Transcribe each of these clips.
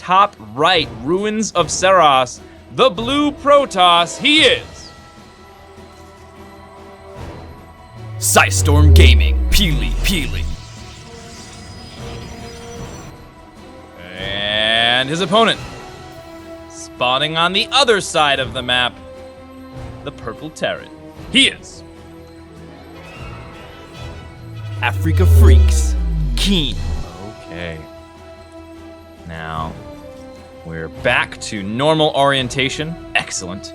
top right, Ruins of Seros, the blue Protoss, he is... Psystorm Gaming, PiLiPiLi. And his opponent, spawning on the other side of the map, the purple Terran, he is... Africa Freaks, KeeN. Okay. Now, we're back to normal orientation. Excellent.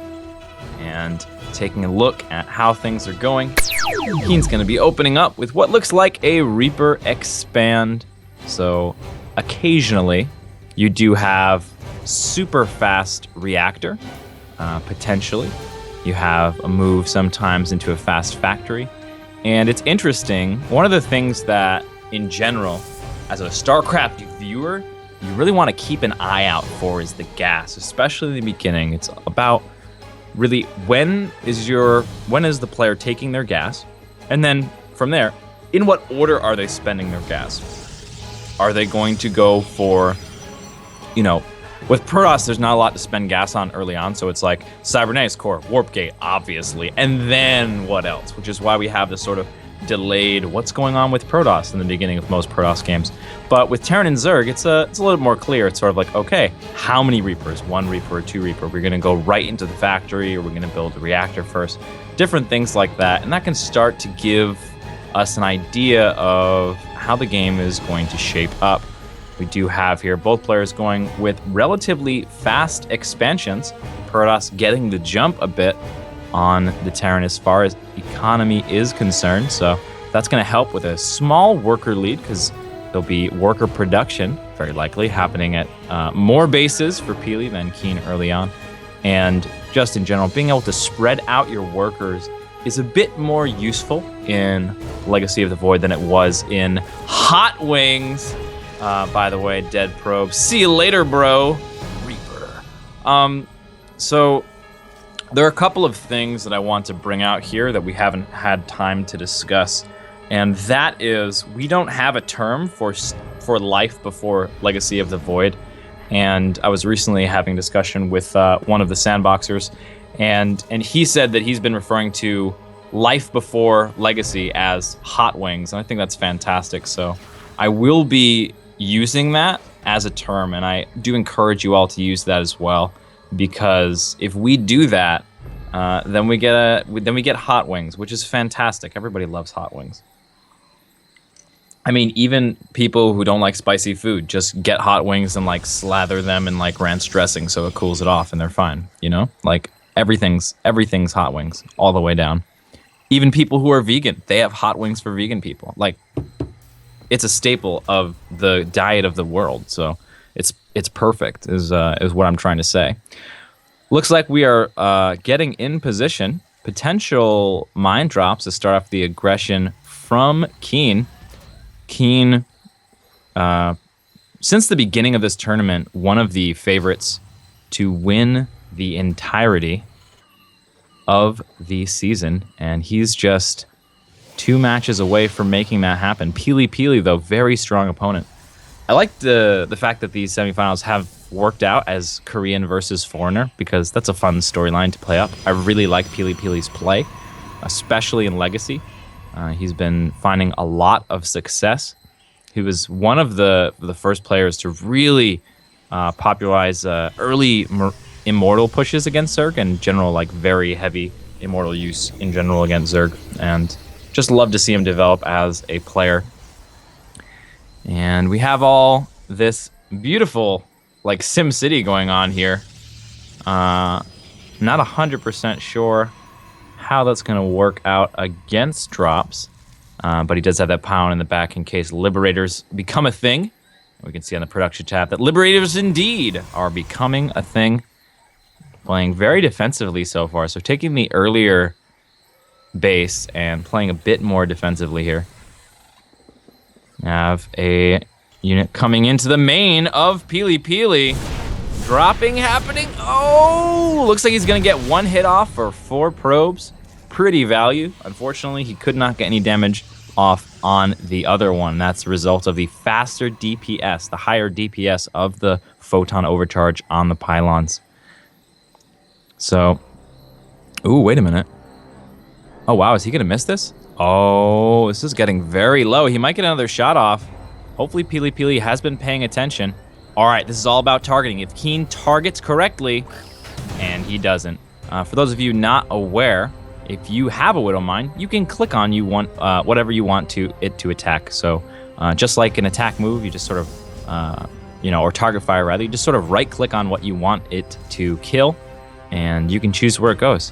And taking a look at how things are going, KeeN's gonna be opening up with what looks like a Reaper expand. So occasionally you do have super fast reactor, potentially. You have a move sometimes into a fast factory. And it's interesting, one of the things that in general, as a StarCraft viewer, you really want to keep an eye out for is the gas, especially in the beginning. It's about really when is the player taking their gas, and then from there, in what order are they spending their gas? Are they going to go for, with Protoss, there's not a lot to spend gas on early on, so it's like Cybernetics Core, Warp Gate, obviously, and then what else? Which is why we have this sort of delayed what's going on with Protoss in the beginning of most Protoss games. But with Terran and Zerg, it's a little more clear. It's sort of like, okay, how many Reapers? 1 Reaper or 2 Reaper? We're gonna go right into the factory, or we're gonna build a reactor first. Different things like that, and that can start to give us an idea of how the game is going to shape up. We do have here both players going with relatively fast expansions. Protoss getting the jump a bit on the Terran as far as economy is concerned. So that's going to help with a small worker lead, because there'll be worker production, very likely, happening at more bases for PiLi than KeeN early on. And just in general, being able to spread out your workers is a bit more useful in Legacy of the Void than it was in Hot Wings. By the way, Dead Probe. See you later, bro. Reaper. So there are a couple of things that I want to bring out here that we haven't had time to discuss. And that is, we don't have a term for life before Legacy of the Void. And I was recently having a discussion with one of the sandboxers, and he said that he's been referring to life before Legacy as Hot Wings, and I think that's fantastic. So I will be using that as a term, and I do encourage you all to use that as well, because if we do that, then we get Hot Wings, which is fantastic. Everybody loves Hot Wings. I mean, even people who don't like spicy food just get Hot Wings and like slather them in like ranch dressing so it cools it off, and they're fine. Like everything's Hot Wings all the way down. Even people who are vegan, they have Hot Wings for vegan people. Like, it's a staple of the diet of the world, so it's perfect, is what I'm trying to say. Looks like we are getting in position. Potential mine drops to start off the aggression from KeeN. KeeN, since the beginning of this tournament, one of the favorites to win the entirety of the season, and he's just 2 matches away from making that happen. PiLiPiLi, though, very strong opponent. I like the fact that these semifinals have worked out as Korean versus foreigner, because that's a fun storyline to play up. I really like PiLiPiLi's play, especially in Legacy. He's been finding a lot of success. He was one of the first players to really popularize early Immortal pushes against Zerg, and general like very heavy Immortal use in general against Zerg, and just love to see him develop as a player. And we have all this beautiful like Sim City going on here. Not 100% sure how that's going to work out against drops, but he does have that pound in the back in case Liberators become a thing. We can see on the production tab that Liberators indeed are becoming a thing. Playing very defensively so far, so taking the earlier base and playing a bit more defensively here. Have a unit coming into the main of PiLiPiLi. Dropping happening. Oh, looks like he's gonna get 1 hit off for 4 probes. Pretty value. Unfortunately, he could not get any damage off on the other one. That's the result of the faster DPS, the higher DPS of the photon overcharge on the pylons. So, ooh, wait a minute. Oh, wow, is he going to miss this? Oh, this is getting very low. He might get another shot off. Hopefully, PiLiPiLi has been paying attention. All right, this is all about targeting. If KeeN targets correctly, and he doesn't. For those of you not aware, if you have a Widow Mine, you can click on whatever you want it to attack. So, just like an attack move, you just sort of, or target fire rather, you just sort of right-click on what you want it to kill, and you can choose where it goes.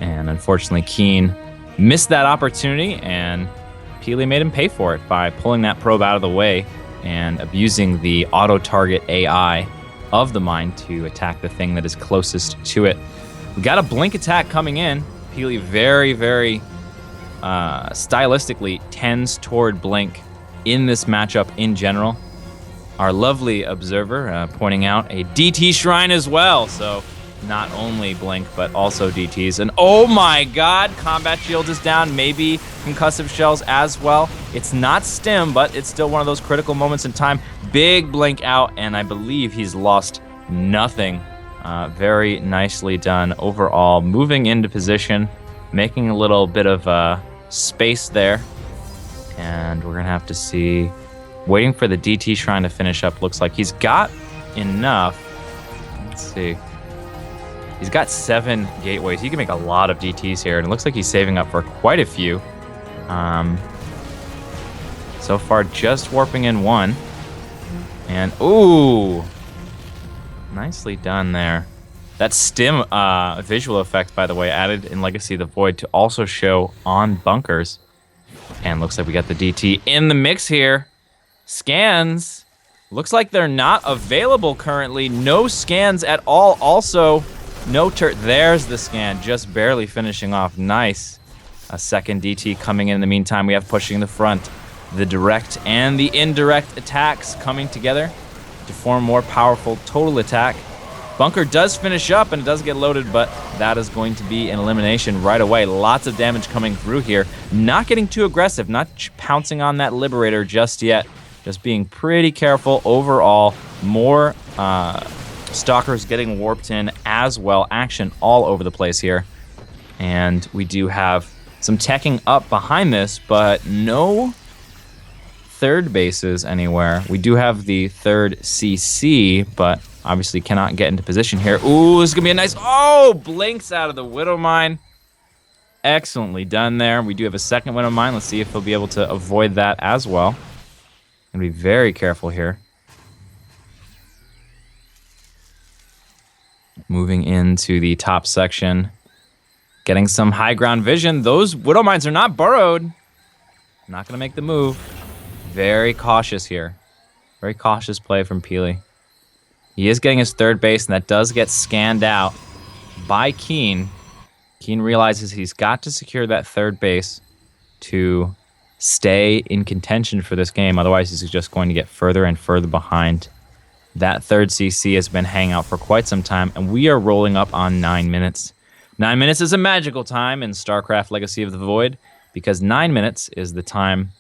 And unfortunately, KeeN missed that opportunity, and PiLi made him pay for it by pulling that probe out of the way and abusing the auto-target AI of the mine to attack the thing that is closest to it. We got a blink attack coming in. PiLi very, very stylistically tends toward blink in this matchup in general. Our lovely observer pointing out a DT shrine as well, so not only blink, but also DTs. And oh my god, combat shield is down, maybe concussive shells as well. It's not stim, but it's still one of those critical moments in time. Big blink out, and I believe he's lost nothing. Very nicely done overall. Moving into position, making a little bit of space there. And we're gonna have to see, waiting for the DT shrine to finish up. Looks like he's got enough. Let's see. He's got 7 gateways. He can make a lot of DTs here, and it looks like he's saving up for quite a few. So far, just warping in 1. And, ooh! Nicely done there. That stim visual effect, by the way, added in Legacy of the Void to also show on bunkers. And looks like we got the DT in the mix here. Scans. Looks like they're not available currently. No scans at all. Also, no there's the scan, just barely finishing off. Nice. A second DT coming in the meantime. We have pushing the front. The direct and the indirect attacks coming together to form more powerful total attack. Bunker does finish up and it does get loaded, but that is going to be an elimination right away. Lots of damage coming through here. Not getting too aggressive, not pouncing on that Liberator just yet. Just being pretty careful overall. More Stalkers getting warped in as well. Action all over the place here. And we do have some teching up behind this, but no third bases anywhere. We do have the third CC, but obviously cannot get into position here. Ooh, this is gonna be a nice, blinks out of the Widow Mine. Excellently done there. We do have a second Widow Mine. Let's see if he'll be able to avoid that as well. Gonna be very careful here. Moving into the top section. Getting some high ground vision. Those Widow Mines are not burrowed. Not gonna make the move. Very cautious here. Very cautious play from PiLi. He is getting his third base, and that does get scanned out by KeeN. KeeN realizes he's got to secure that third base to stay in contention for this game. Otherwise, he's just going to get further and further behind. That third CC has been hanging out for quite some time, and we are rolling up on 9 minutes. 9 minutes is a magical time in StarCraft Legacy of the Void, because 9 minutes is the time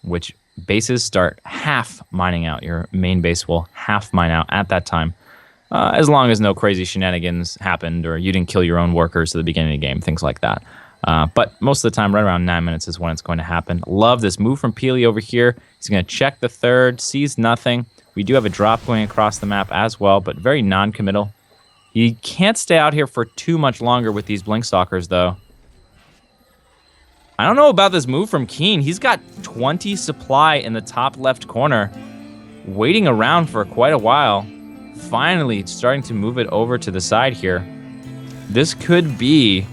which bases start half mining out. Your main base will half mine out at that time, as long as no crazy shenanigans happened or you didn't kill your own workers at the beginning of the game, things like that. But most of the time, right around 9 minutes is when it's going to happen. Love this move from PiLi over here. He's going to check the third, sees nothing. We do have a drop going across the map as well, but very non-committal. He can't stay out here for too much longer with these Blink Stalkers, though. I don't know about this move from KeeN. He's got 20 supply in the top left corner, waiting around for quite a while. Finally starting to move it over to the side here. This could be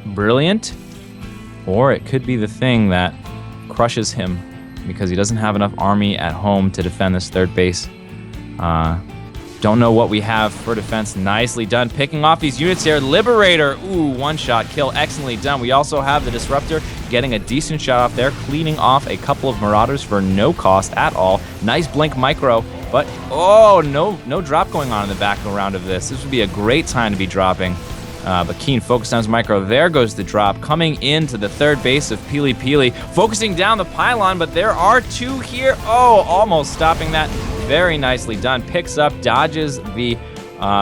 brilliant, or it could be the thing that crushes him because he doesn't have enough army at home to defend this third base. Don't know what we have for defense. Nicely done. Picking off these units here. Liberator. Ooh, one-shot kill. Excellently done. We also have the Disruptor getting a decent shot off there, cleaning off a couple of Marauders for no cost at all. Nice blink micro, but no drop going on in the background of this. This would be a great time to be dropping. But KeeN focused on his micro. There goes the drop. Coming into the third base of PiLiPiLi. Focusing down the pylon, but there are two here. Oh, almost stopping that. Very nicely done. Picks up, dodges the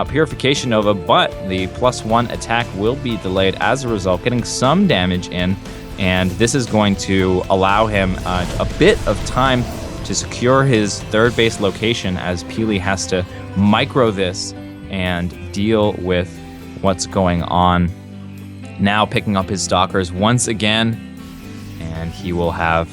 Purification Nova, but the +1 attack will be delayed as a result, getting some damage in. And this is going to allow him a bit of time to secure his third base location as Pili has to micro this and deal with what's going on. Now picking up his stalkers once again, and he will have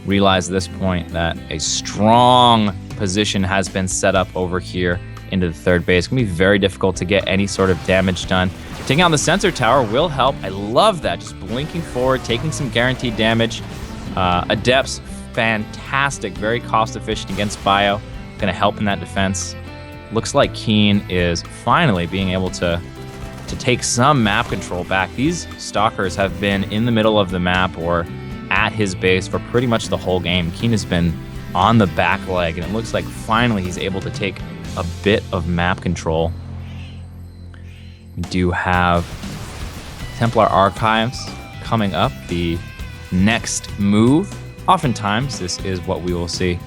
realized at this point that a strong position has been set up over here into the third base. It's gonna be very difficult to get any sort of damage done. Taking out the sensor tower will help. I love that, just blinking forward, taking some guaranteed damage. Adepts, fantastic, very cost efficient against Bio. Gonna help in that defense. Looks like KeeN is finally being able to take some map control back. These stalkers have been in the middle of the map or at his base for pretty much the whole game. KeeN has been on the back leg, and it looks like finally he's able to take a bit of map control. We do have Templar Archives coming up, the next move. Oftentimes, this is what we will see.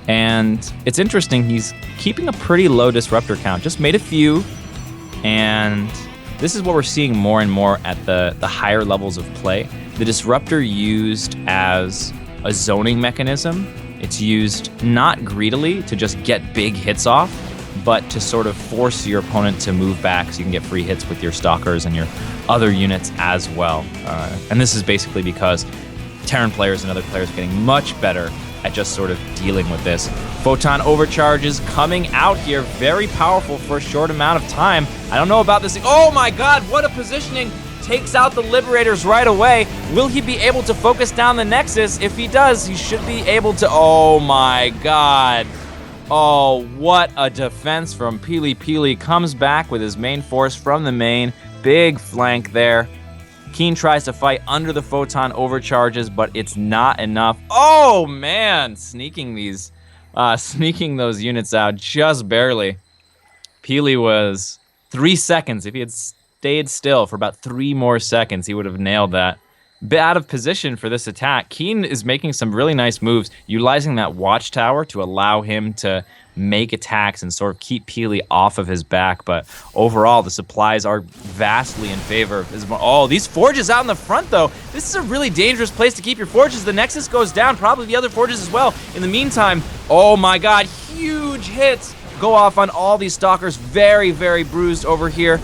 And it's interesting, he's keeping a pretty low disruptor count. Just made a few, and this is what we're seeing more and more at the higher levels of play. The disruptor used as a zoning mechanism. It's used not greedily to just get big hits off, but to sort of force your opponent to move back so you can get free hits with your stalkers and your other units as well. And this is basically because Terran players and other players are getting much better at just sort of dealing with this. Photon overcharges coming out here, very powerful for a short amount of time. I don't know about this. Oh my God, what a positioning. Takes out the Liberators right away. Will he be able to focus down the Nexus? If he does, he should be able to. Oh my God. Oh, what a defense from PiLiPiLi. Comes back with his main force from the main. Big flank there. KeeN tries to fight under the photon overcharges, but it's not enough. Oh man, sneaking those units out just barely. Pili was 3 seconds. If he had stayed still for about 3 more seconds, he would have nailed that. Bit out of position for this attack. KeeN is making some really nice moves, utilizing that watchtower to allow him to make attacks and sort of keep Pili off of his back. But overall, the supplies are vastly in favor of his. Oh, these forges out in the front, though. This is a really dangerous place to keep your forges. The Nexus goes down, probably the other forges as well. In the meantime, oh my God, huge hits go off on all these stalkers. Very, very bruised over here.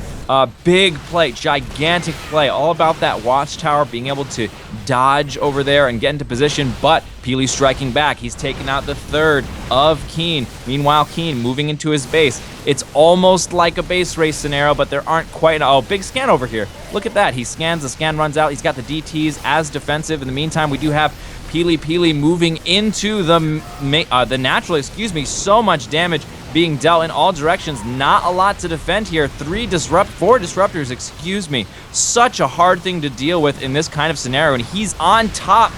Big play, gigantic play, all about that watchtower, being able to dodge over there and get into position, but Pili striking back. He's taken out the third of KeeN. Meanwhile, KeeN moving into his base. It's almost like a base race scenario, but there aren't quite. Oh, big scan over here. Look at that. He scans, the scan runs out. He's got the DTs as defensive. In the meantime, we do have PiLiPiLi moving into the natural, so much damage being dealt in all directions. Not a lot to defend here. 4 disruptors, Such a hard thing to deal with in this kind of scenario, and he's on top.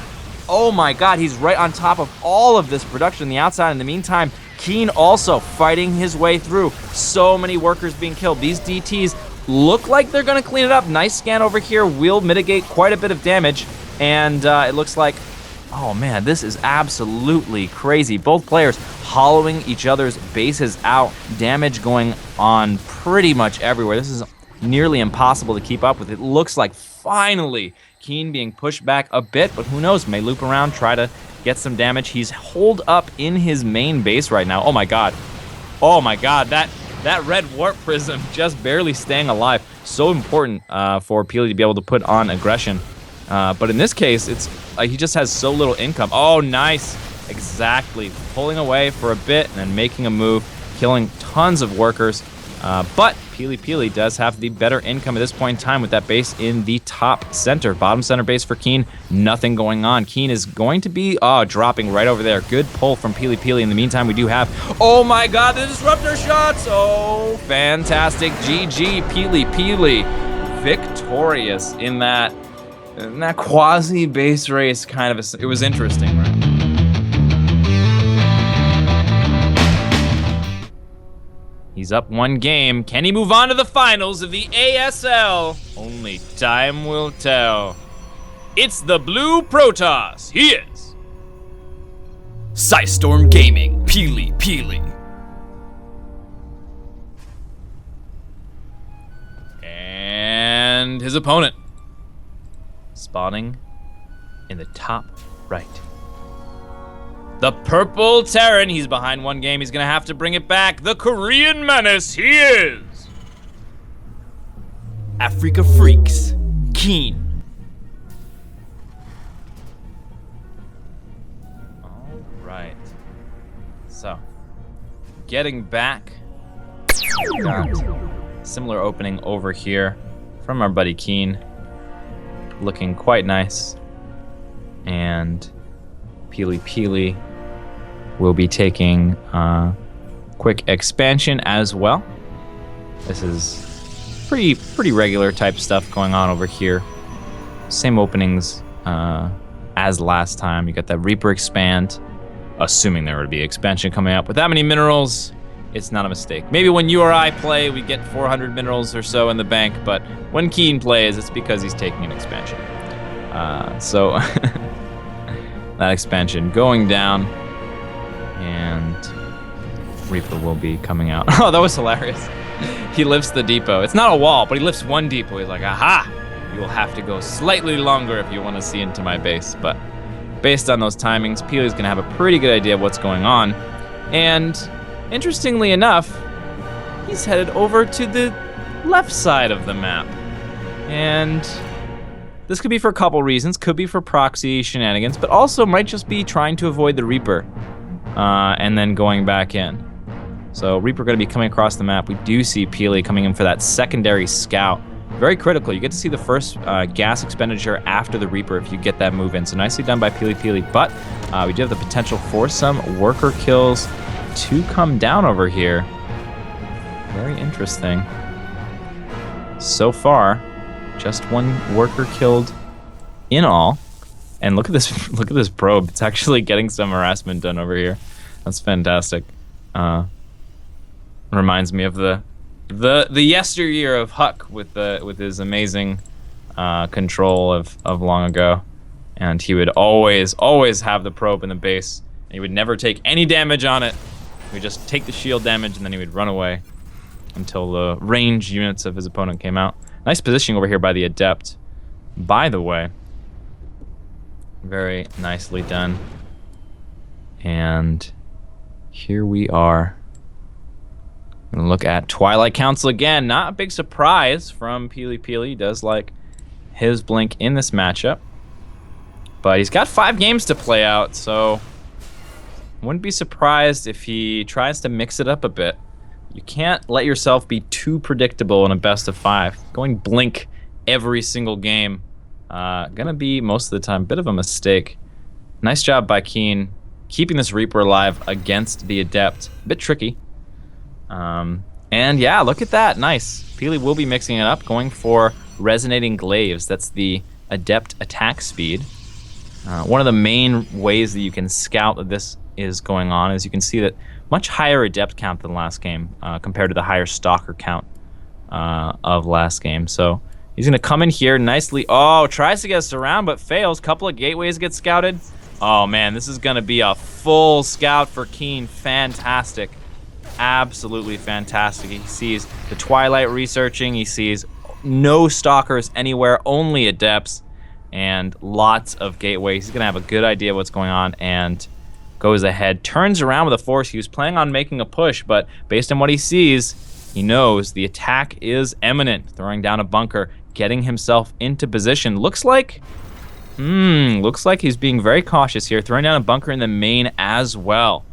Oh my God, he's right on top of all of this production on the outside. In the meantime, KeeN also fighting his way through. So many workers being killed. These DTs look like they're gonna clean it up. Nice scan over here will mitigate quite a bit of damage, and it looks like, oh man, this is absolutely crazy. Both players hollowing each other's bases out. Damage going on pretty much everywhere. This is nearly impossible to keep up with. It looks like finally KeeN being pushed back a bit, but who knows, may loop around, try to get some damage. He's holed up in his main base right now. Oh my God. Oh my God, that red warp prism just barely staying alive. So important for Pili to be able to put on aggression. But in this case, it's he just has so little income. Oh, nice. Exactly. Pulling away for a bit and then making a move, killing tons of workers. But PiLiPiLi does have the better income at this point in time with that base in the top center. Bottom center base for KeeN, nothing going on. KeeN is going to be dropping right over there. Good pull from PiLiPiLi. In the meantime, we do have, oh my God, the disruptor shots. Oh, fantastic. GG, PiLiPiLi victorious in that quasi base race kind of it was interesting, right? He's up 1 game. Can he move on to the finals of the ASL? Only time will tell. It's the Blue Protoss. He is Psystorm Gaming, PiLiPiLi. And his opponent, spawning in the top right. The Purple Terran, he's behind 1 game. He's gonna have to bring it back. The Korean Menace, he is Africa Freaks, KeeN. all right. So, getting back, we got similar opening over here from our buddy KeeN, looking quite nice. And PiLiPiLi will be taking quick expansion as well. This is pretty regular type stuff going on over here. Same openings as last time. You got that Reaper expand, assuming there would be expansion coming up. With that many minerals, it's not a mistake. Maybe when you or I play, we get 400 minerals or so in the bank, but when KeeN plays, it's because he's taking an expansion. So that expansion going down, and Reaper will be coming out. Oh, that was hilarious. He lifts the depot. It's not a wall, but he lifts 1 depot. He's like, aha! You will have to go slightly longer if you want to see into my base. But based on those timings, PiLi's gonna have a pretty good idea of what's going on. And interestingly enough, he's headed over to the left side of the map. And this could be for a couple reasons. Could be for proxy shenanigans, but also might just be trying to avoid the Reaper and then going back in. So Reaper gonna be coming across the map. We do see PiLi coming in for that secondary scout. Very critical. You get to see the first gas expenditure after the Reaper if you get that move in. So nicely done by PiLiPiLi, but we do have the potential for some worker kills to come down over here. Very interesting. So far, just 1 worker killed in all. And look at this, look at this probe. It's actually getting some harassment done over here. That's fantastic. Reminds me of the yesteryear of Huck with his amazing control of long ago. And he would always have the probe in the base, and he would never take any damage on it. He would just take the shield damage, and then he would run away until the range units of his opponent came out. Nice positioning over here by the Adept, by the way. Very nicely done. And here we are. Look at Twilight Council again. Not a big surprise from PiLiPiLi. He does like his blink in this matchup. But he's got 5 games to play out, so wouldn't be surprised if he tries to mix it up a bit. You can't let yourself be too predictable in a best of 5. Going blink every single game, gonna be most of the time a bit of a mistake. Nice job by KeeN, keeping this Reaper alive against the Adept. A bit tricky. And yeah, look at that, nice. PiLi will be mixing it up, going for Resonating Glaives. That's the Adept attack speed. One of the main ways that you can scout that this is going on is you can see that much higher Adept count than last game compared to the higher Stalker count of last game. So he's gonna come in here nicely. Oh, tries to get us around but fails. Couple of gateways get scouted. Oh man, this is gonna be a full scout for KeeN. Fantastic. Absolutely fantastic. He sees the Twilight researching. He sees no Stalkers anywhere, only Adepts, and lots of gateways. He's gonna have a good idea what's going on and goes ahead, turns around with a force. He was planning on making a push, but based on what he sees, he knows the attack is imminent. Throwing down a bunker, getting himself into position. Looks like he's being very cautious here, throwing down a bunker in the main as well.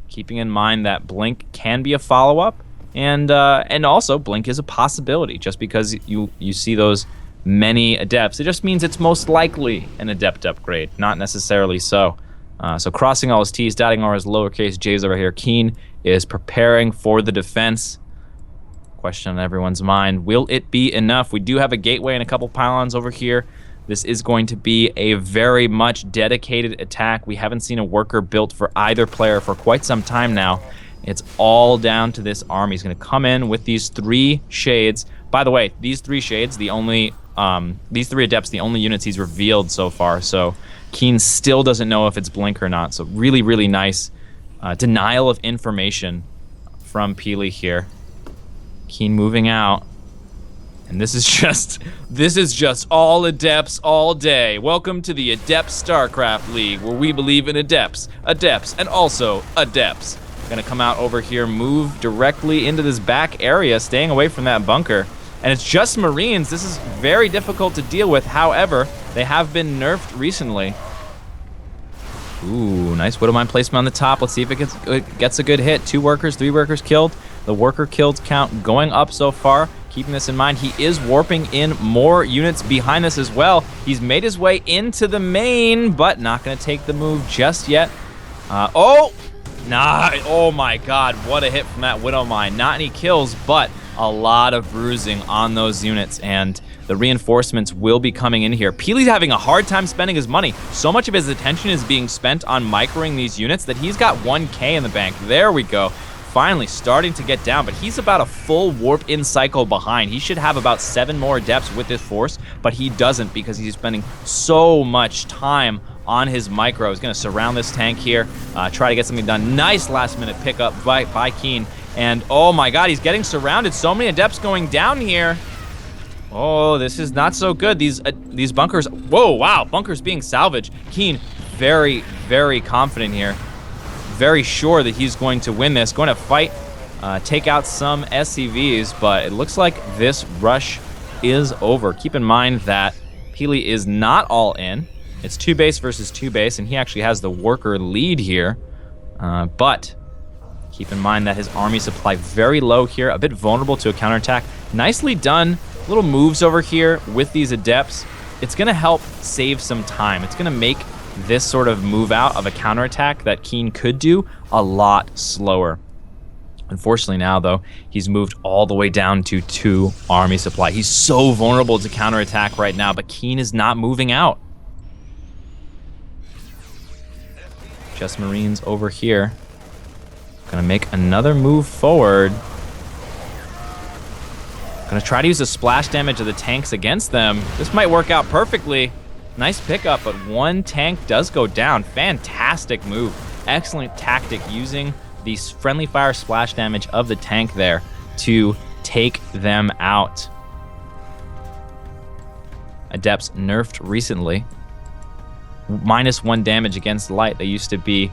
Keeping in mind that blink can be a follow-up, and also blink is a possibility. Just because you see those many Adepts, it just means it's most likely an Adept upgrade, not necessarily so. So crossing all his T's, dotting all his lowercase j's over here. KeeN is preparing for the defense. Question on everyone's mind, will it be enough? We do have a gateway and a couple pylons over here. This is going to be a very much dedicated attack. We haven't seen a worker built for either player for quite some time now. It's all down to this army. He's going to come in with these 3 shades. By the way, these 3 shades, these 3 adepts, the only units he's revealed so far. So KeeN still doesn't know if it's blink or not. So really, really nice denial of information from PiLiPiLi here. KeeN moving out. And this is just all adepts all day. Welcome to the Adept StarCraft League, where we believe in adepts, and also adepts. Gonna come out over here, move directly into this back area, staying away from that bunker. And it's just Marines. This is very difficult to deal with. However, they have been nerfed recently. Ooh, nice Widowmine placement on the top. Let's see if it gets a good hit. 2 workers, 3 workers killed. The worker kills count going up so far. Keeping this in mind, he is warping in more units behind this as well. He's made his way into the main, but not going to take the move just yet. Oh my God, what a hit from that Widowmine. Not any kills, but a lot of bruising on those units, and the reinforcements will be coming in here. PiLiPiLi's having a hard time spending his money. So much of his attention is being spent on microing these units that he's got 1K in the bank. There we go. Finally starting to get down, but he's about a full warp in cycle behind. He should have about 7 more adepts with this force, but he doesn't because he's spending so much time on his micro. He's going to surround this tank here, try to get something done. Nice last minute pickup by KeeN. And oh my God, he's getting surrounded. So many adepts going down here. Oh, this is not so good. These bunkers, whoa, wow, bunkers being salvaged. KeeN very, very confident here. Very sure that he's going to win this. Going to fight, take out some SCVs, but it looks like this rush is over. Keep in mind that PiLiPiLi is not all in. It's 2 base versus 2 base, and he actually has the worker lead here. But keep in mind that his army supply very low here, a bit vulnerable to a counterattack. Nicely done. Little moves over here with these adepts. It's going to help save some time. It's going to make this sort of move out of a counterattack that KeeN could do a lot slower. Unfortunately now, though, he's moved all the way down to 2 army supply. He's so vulnerable to counterattack right now, but KeeN is not moving out. Just Marines over here. Gonna make another move forward. Gonna try to use the splash damage of the tanks against them. This might work out perfectly. Nice pickup, but 1 tank does go down. Fantastic move. Excellent tactic using the friendly fire splash damage of the tank there to take them out. Adepts nerfed recently. -1 damage against light. They used to be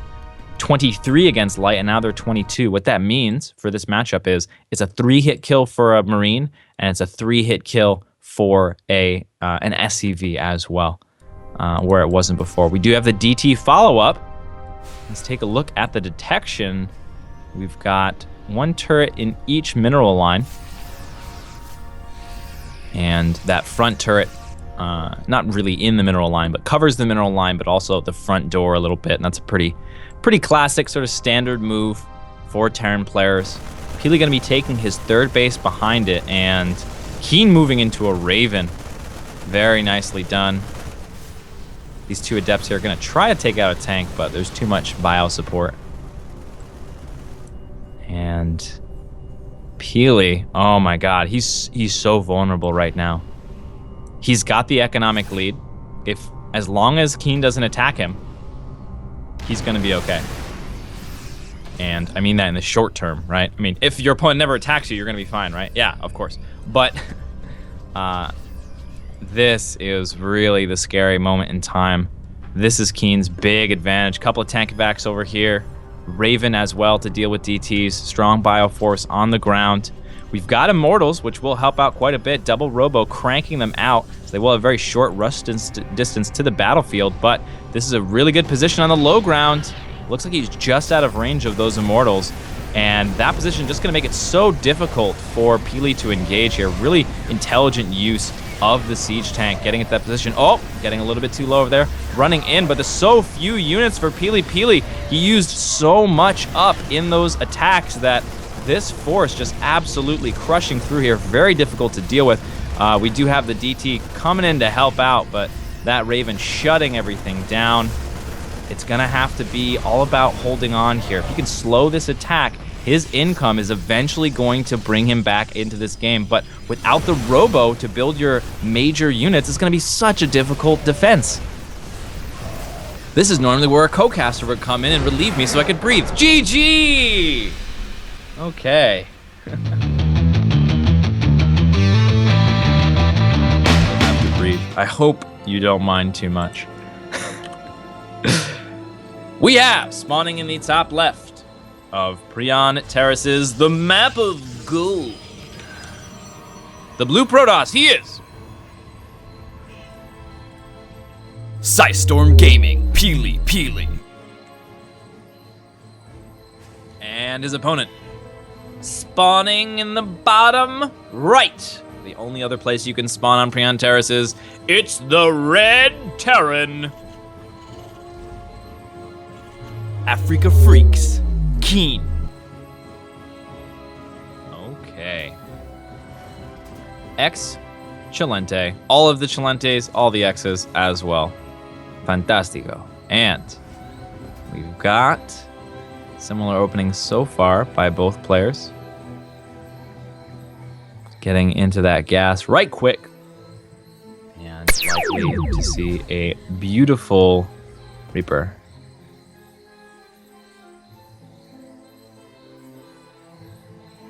23 against light, and now they're 22. What that means for this matchup is it's a 3-hit kill for a Marine, and it's a 3-hit kill for an SCV as well. Where it wasn't before. We do have the DT follow-up. Let's take a look at the detection. We've got 1 turret in each mineral line. And that front turret, not really in the mineral line, but covers the mineral line, but also the front door a little bit. And that's a pretty classic sort of standard move for Terran players. PiLiPiLi going to be taking his 3rd base behind it, and KeeN moving into a Raven. Very nicely done. These 2 adepts here are going to try to take out a tank, but there's too much bio support. And PiLiPiLi, oh my God, he's so vulnerable right now. He's got the economic lead. As long as KeeN doesn't attack him, he's going to be okay. And I mean that in the short term, right? I mean, if your opponent never attacks you, you're going to be fine, right? Yeah, of course. But this is really the scary moment in time. This is KeeN's big advantage. Couple of tank backs over here. Raven as well to deal with DTs. Strong bioforce on the ground. We've got Immortals, which will help out quite a bit. Double Robo cranking them out. So they will have very short rush distance to the battlefield, but this is a really good position on the low ground. Looks like he's just out of range of those Immortals. And that position just going to make it so difficult for PiLiPiLi to engage here. Really intelligent use of the siege tank, getting at that position. Oh, getting a little bit too low over there. Running in, but there's so few units for PiLiPiLi. He used so much up in those attacks that this force just absolutely crushing through here. Very difficult to deal with. We do have the DT coming in to help out, but that Raven shutting everything down. It's going to have to be all about holding on here. If you can slow this attack, his income is eventually going to bring him back into this game. But without the Robo to build your major units, it's going to be such a difficult defense. This is normally where a co-caster would come in and relieve me so I could breathe. GG! Okay. I have to breathe. I hope you don't mind too much. We have, spawning in the top left of Prion Terraces, the map of gold. The blue Protoss, he is Psystorm Gaming, PiLiPiLi. And his opponent, spawning in the bottom right. The only other place you can spawn on Prion Terraces, it's the Red Terran. Africa Freaks, KeeN. Okay. X Chalente. All of the Chalentes, all the X's as well. Fantastico. And we've got similar openings so far by both players. Getting into that gas right quick. And likely to see a beautiful Reaper.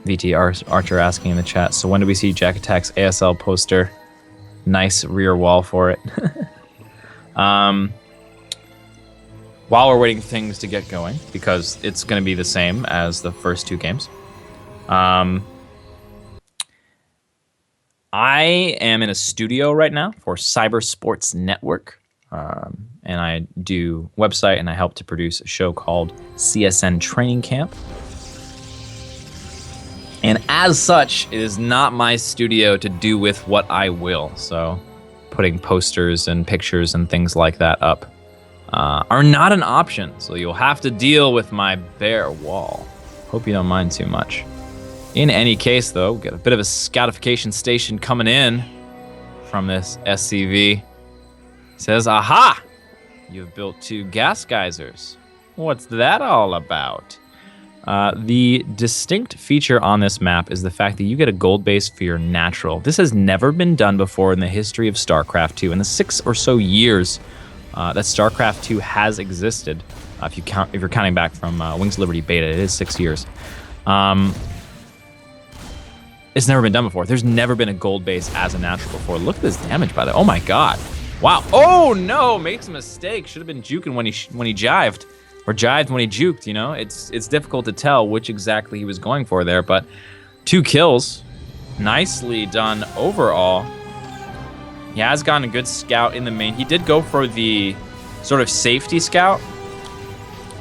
VT Archer asking in the chat, so when do we see Jack Attack's ASL poster? Nice rear wall for it. While we're waiting for things to get going, because it's going to be the same as the first two games. I am in a studio right now for Cyber Sports Network. And I do website and I help to produce a show called CSN Training Camp. And as such, it is not my studio to do with what I will. So putting posters and pictures and things like that up are not an option. So you'll have to deal with my bare wall. Hope you don't mind too much. In any case, though, got a bit of a scoutification station coming in from this SCV. It says, aha! You've built 2 gas geysers. What's that all about? The distinct feature on this map is the fact that you get a gold base for your natural. This has never been done before in the history of StarCraft 2. In the 6 or so years that StarCraft 2 has existed, if you're counting back from Wings of Liberty beta, it is 6 years. It's never been done before. There's never been a gold base as a natural before. Look at this damage by the way. Oh my god. Wow. Oh no, makes a mistake. Should have been juking when he jived. Or jived when he juked, you know? It's difficult to tell which exactly he was going for there, but 2 kills. Nicely done overall. He has gotten a good scout in the main. He did go for the sort of safety scout.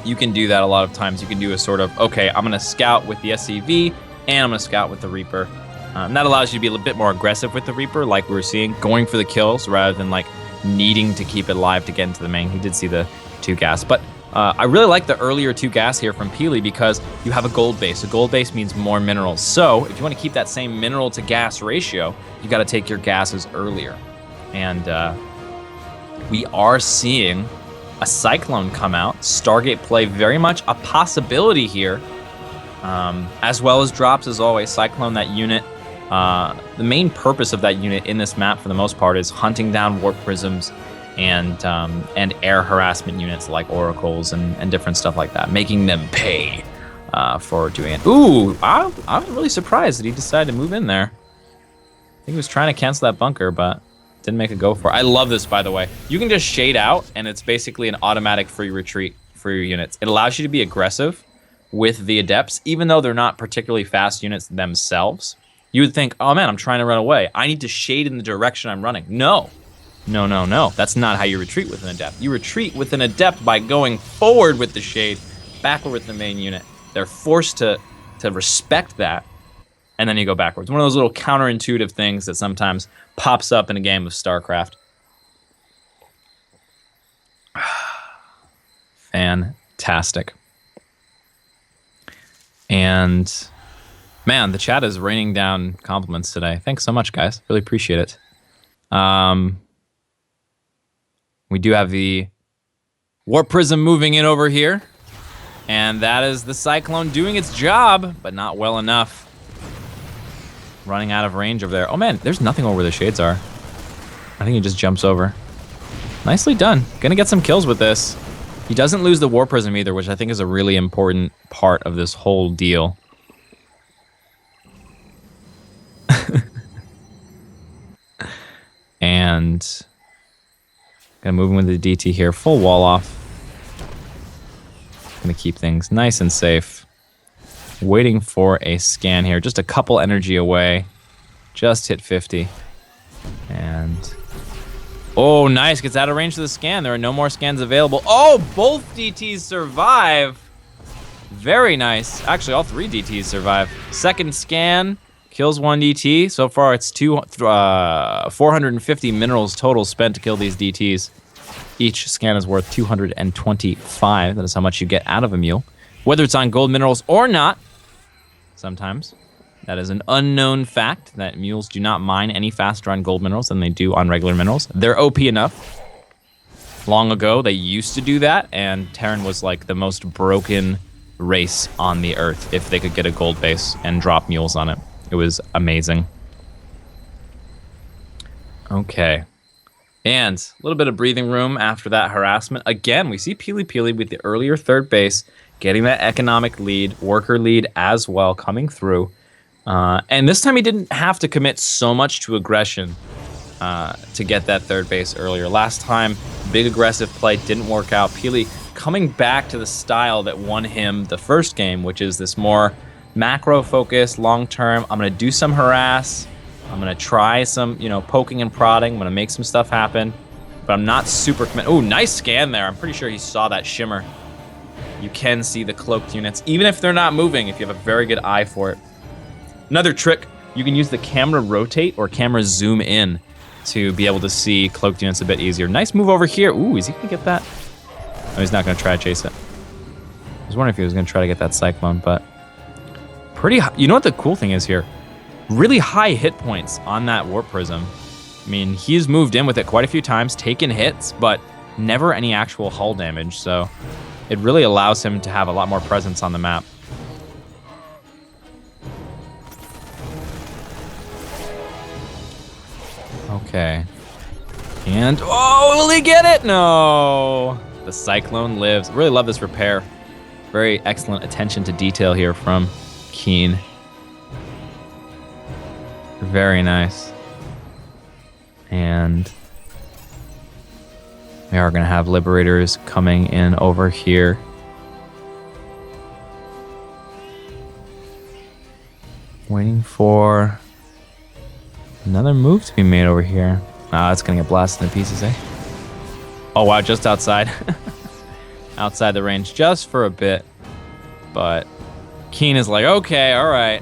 You can do that a lot of times. You can do a sort of, okay, I'm gonna scout with the SCV, and I'm gonna scout with the Reaper. And that allows you to be a little bit more aggressive with the Reaper, like we were seeing, going for the kills rather than like needing to keep it alive to get into the main. He did see the 2 gas, but I really like the earlier 2 gas here from PiLi because you have a gold base. A gold base means more minerals. So if you want to keep that same mineral to gas ratio, you got to take your gases earlier. And we are seeing a Cyclone come out. Stargate play very much a possibility here, as well as drops as always. Cyclone, that unit. The main purpose of that unit in this map for the most part is hunting down warp prisms and air harassment units like oracles and different stuff like that, making them pay for doing it. Ooh, I was really surprised that he decided to move in there. I think he was trying to cancel that bunker, but didn't make a go for it. I love this, by the way. You can just shade out, and it's basically an automatic free retreat for your units. It allows you to be aggressive with the Adepts, even though they're not particularly fast units themselves. You would think, oh man, I'm trying to run away. I need to shade in the direction I'm running. No. No. That's not how you retreat with an Adept. You retreat with an Adept by going forward with the shade, backward with the main unit. They're forced to respect that, and then you go backwards. One of those little counterintuitive things that sometimes pops up in a game of StarCraft. Fantastic. And man, the chat is raining down compliments today. Thanks so much, guys. Really appreciate it. We do have the Warp Prism moving in over here. And that is the Cyclone doing its job, but not well enough. Running out of range over there. Oh man, there's nothing over where the shades are. I think he just jumps over. Nicely done. Gonna get some kills with this. He doesn't lose the War Prism either, which I think is a really important part of this whole deal. And gonna move him with the DT here. Full wall off. Gonna keep things nice and safe. Waiting for a scan here. Just a couple energy away. Just hit 50. And... oh, nice. Gets out of range of the scan. There are no more scans available. Oh, both DTs survive. Very nice. Actually, all 3 DTs survive. Second scan. Kills 1 DT. So far, it's 450 minerals total spent to kill these DTs. Each scan is worth 225. That is how much you get out of a mule. Whether it's on gold minerals or not, sometimes. That is an unknown fact that mules do not mine any faster on gold minerals than they do on regular minerals. They're OP enough. Long ago, they used to do that, and Terran was like the most broken race on the earth if they could get a gold base and drop mules on it. It was amazing. Okay. And a little bit of breathing room after that harassment. Again, we see PiLiPiLi with the earlier third base, getting that economic lead, worker lead as well, coming through. And this time he didn't have to commit so much to aggression to get that third base earlier. Last time, big aggressive play didn't work out. Pili coming back to the style that won him the first game, which is this more macro focus, long term. I'm gonna do some harass. I'm gonna try some, poking and prodding. I'm gonna make some stuff happen, but I'm not super committed. Oh, nice scan there. I'm pretty sure he saw that shimmer. You can see the cloaked units, even if they're not moving, if you have a very good eye for it. Another trick, you can use the camera rotate or camera zoom in to be able to see cloaked units a bit easier. Nice move over here. Ooh, is he gonna get that? No, he's not gonna try to chase it. I was wondering if he was gonna try to get that Cyclone, but pretty high. You know what the cool thing is here? Really high hit points on that Warp Prism. I mean, he's moved in with it quite a few times, taken hits, but never any actual hull damage, so it really allows him to have a lot more presence on the map. Okay. And, oh, will he get it? No. The Cyclone lives. Really love this repair. Very excellent attention to detail here from KeeN. Very nice. And we are going to have Liberators coming in over here. Waiting for another move to be made over here. Ah, it's going to get blasted into pieces, eh? Oh, wow, just outside. Outside the range just for a bit. But KeeN is like, okay, all right.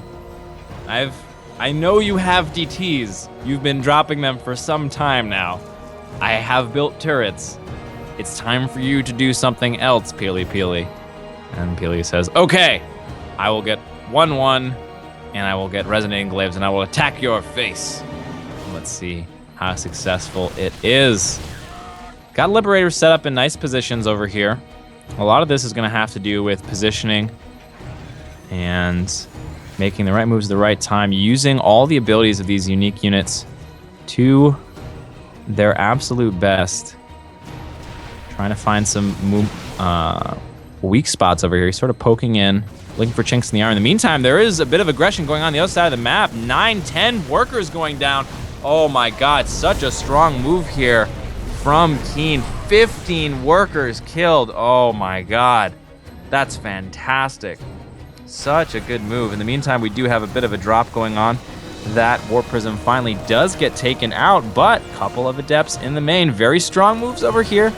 I know you have DTs. You've been dropping them for some time now. I have built turrets. It's time for you to do something else, PiLiPiLi. And Pili says, okay, I will get 1-1, and I will get Resonating Glaives, and I will attack your face. Let's see how successful it is. Got Liberators set up in nice positions over here. A lot of this is going to have to do with positioning and making the right moves at the right time, using all the abilities of these unique units to their absolute best. Trying to find some weak spots over here. He's sort of poking in, looking for chinks in the armor. In the meantime, there is a bit of aggression going on the other side of the map. 9-10 workers going down. Oh my god, such a strong move here from KeeN. 15 workers killed. Oh my god. That's fantastic. Such a good move. In the meantime, we do have a bit of a drop going on. That Warp Prism finally does get taken out, but a couple of Adepts in the main. Very strong moves over here.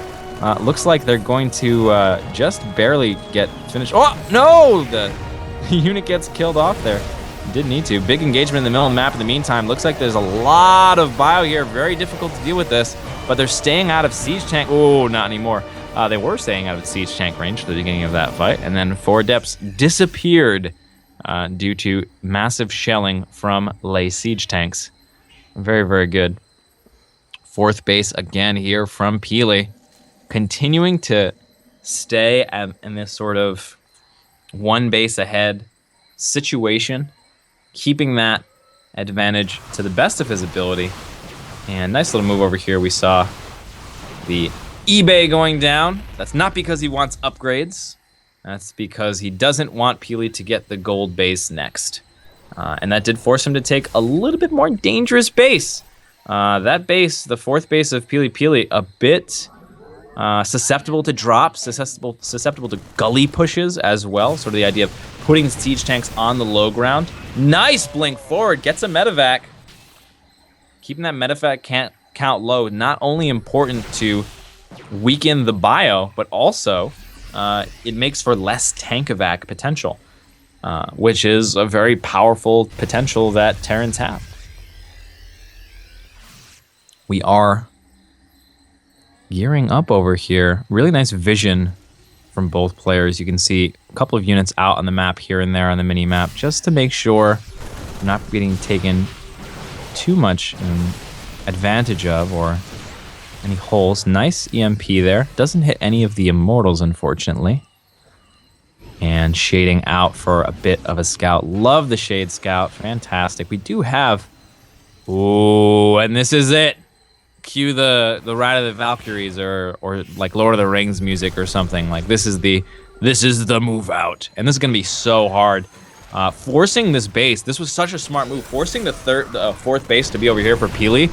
Looks like they're going to just barely get finished. Oh, no! The unit gets killed off there. Didn't need to. Big engagement in the middle of the map in the meantime. Looks like there's a lot of bio here. Very difficult to deal with this, but they're staying out of siege tank. Oh, not anymore. They were staying out of siege tank range at the beginning of that fight, and then 4 Adepts disappeared due to massive shelling from lay siege tanks. Very, very good. 4th base again here from Pili. Continuing to stay in this sort of one base ahead situation, keeping that advantage to the best of his ability. And nice little move over here. We saw the eBay going down. That's not because he wants upgrades. That's because he doesn't want PiLi to get the gold base next. And that did force him to take a little bit more dangerous base. That base, the 4th base of PiLiPiLi, a bit susceptible to drops, susceptible to gully pushes as well. Sort of the idea of putting siege tanks on the low ground. Nice blink forward, gets a medevac. Keeping that medevac count low, not only important to weaken the bio, but also it makes for less tank evac potential, which is a very powerful potential that Terrans have. We are gearing up over here. Really nice vision from both players. You can see a couple of units out on the map here and there on the mini map, just to make sure we're not getting taken too much advantage of or any holes. Nice EMP there. Doesn't hit any of the immortals, unfortunately. And shading out for a bit of a scout. Love the shade scout. Fantastic. We do have... Ooh, and this is it. Cue the Ride of the Valkyries or like Lord of the Rings music or something. Like this is the move out. And this is gonna be so hard. Forcing this base, this was such a smart move. Forcing the 4th base to be over here for PiLi